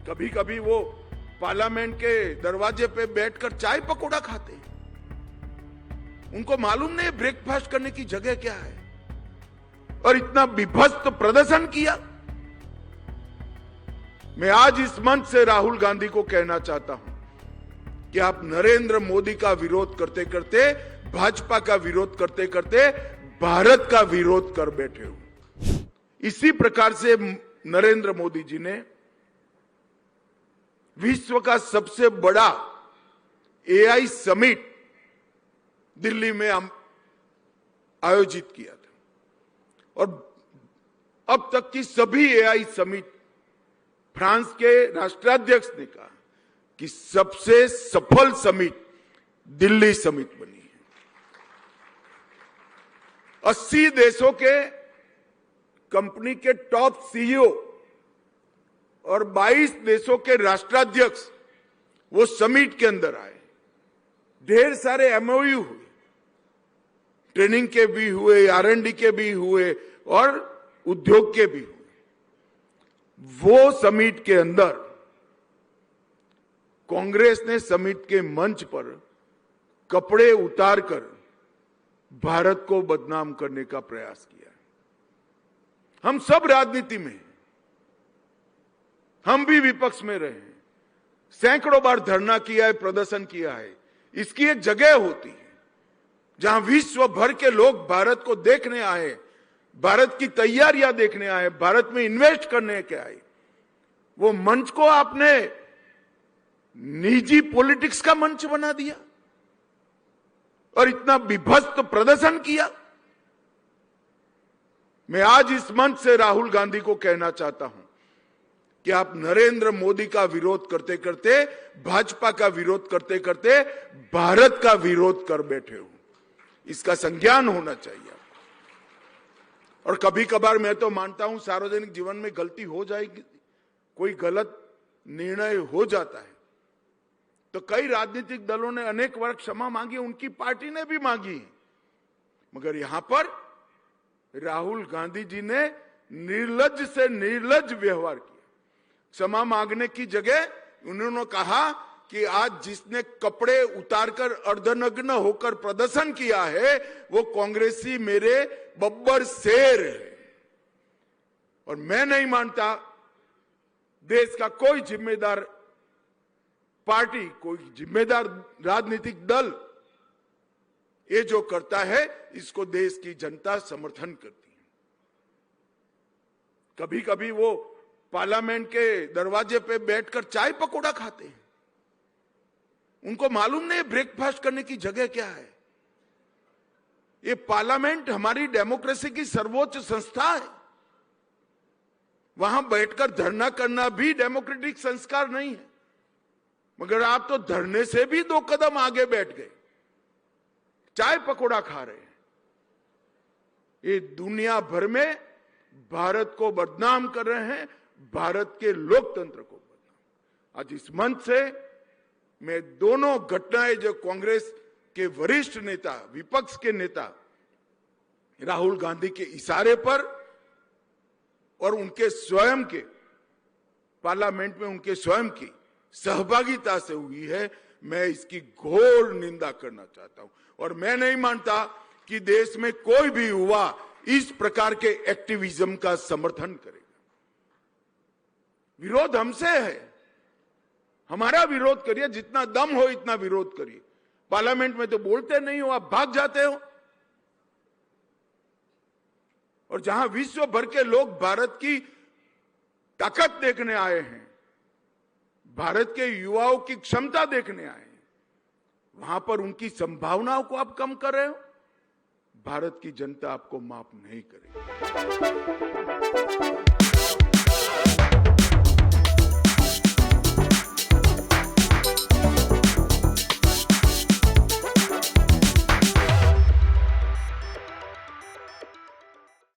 कभी कभी वो पार्लियामेंट के दरवाजे पे बैठकर चाय पकौड़ा खाते हैं। उनको मालूम नहीं ब्रेकफास्ट करने की जगह क्या है, और इतना विभत्स प्रदर्शन किया। मैं आज इस मंच से राहुल गांधी को कहना चाहता हूं कि आप नरेंद्र मोदी का विरोध करते करते, भाजपा का विरोध करते करते भारत का विरोध कर बैठे हो। इसी प्रकार से नरेंद्र मोदी जी ने विश्व का सबसे बड़ा एआई समिट दिल्ली में आयोजित किया था, और अब तक की सभी एआई समिट फ्रांस के राष्ट्राध्यक्ष ने कहा कि सबसे सफल समिट दिल्ली समिट बनी है। 80 देशों के कंपनी के टॉप सीईओ और 22 देशों के राष्ट्राध्यक्ष वो समिट के अंदर आए। ढेर सारे एमओयू हुए, ट्रेनिंग के भी हुए, R&D के भी हुए और उद्योग के भी हुए। वो समिट के अंदर कांग्रेस ने समिट के मंच पर कपड़े उतारकर भारत को बदनाम करने का प्रयास किया। हम सब राजनीति में, हम भी विपक्ष में रहे, सैकड़ों बार धरना किया है, प्रदर्शन किया है। इसकी एक जगह होती है जहां विश्व भर के लोग भारत को देखने आए, भारत की तैयारियां देखने आए, भारत में इन्वेस्ट करने के आए। वो मंच को आपने निजी पॉलिटिक्स का मंच बना दिया और इतना विभत्स प्रदर्शन किया। मैं आज इस मंच से राहुल गांधी को कहना चाहता हूं कि आप नरेंद्र मोदी का विरोध करते करते, भाजपा का विरोध करते करते भारत का विरोध कर बैठे हो। इसका संज्ञान होना चाहिए। और कभी कभार मैं तो मानता हूं सार्वजनिक जीवन में गलती हो जाएगी, कोई गलत निर्णय हो जाता है, तो कई राजनीतिक दलों ने अनेक बार क्षमा मांगी, उनकी पार्टी ने भी मांगी, मगर यहां पर राहुल गांधी जी ने निर्लज्ज से निर्लज्ज व्यवहार किया। क्षमा मांगने की जगह उन्होंने कहा कि आज जिसने कपड़े उतारकर अर्धनग्न होकर प्रदर्शन किया है वो कांग्रेसी मेरे बब्बर शेर है। और मैं नहीं मानता देश का कोई जिम्मेदार पार्टी, कोई जिम्मेदार राजनीतिक दल ये जो करता है इसको देश की जनता समर्थन करती है। कभी कभी वो पार्लियामेंट के दरवाजे पे बैठकर चाय पकौड़ा खाते हैं। उनको मालूम नहीं ब्रेकफास्ट करने की जगह क्या है। ये पार्लियामेंट हमारी डेमोक्रेसी की सर्वोच्च संस्था है। वहां बैठकर धरना करना भी डेमोक्रेटिक संस्कार नहीं है, मगर आप तो धरने से भी 2 कदम आगे बैठ गए, चाय पकौड़ा खा रहे हैं। ये दुनिया भर में भारत को बदनाम कर रहे हैं, भारत के लोकतंत्र को बदनाम। आज इस मंच से मैं दोनों घटनाएं जो कांग्रेस के वरिष्ठ नेता, विपक्ष के नेता राहुल गांधी के इशारे पर और उनके स्वयं के पार्लियामेंट में उनके स्वयं की सहभागिता से हुई है, मैं इसकी घोर निंदा करना चाहता हूं। और मैं नहीं मानता कि देश में कोई भी युवा इस प्रकार के एक्टिविज्म का समर्थन करेगा। विरोध हमसे है, हमारा विरोध करिए, जितना दम हो इतना विरोध करिए। पार्लियामेंट में तो बोलते नहीं हो, आप भाग जाते हो। और जहां विश्व भर के लोग भारत की ताकत देखने आए हैं, भारत के युवाओं की क्षमता देखने आए हैं, वहां पर उनकी संभावनाओं को आप कम कर रहे हो। भारत की जनता आपको माफ नहीं करेगी।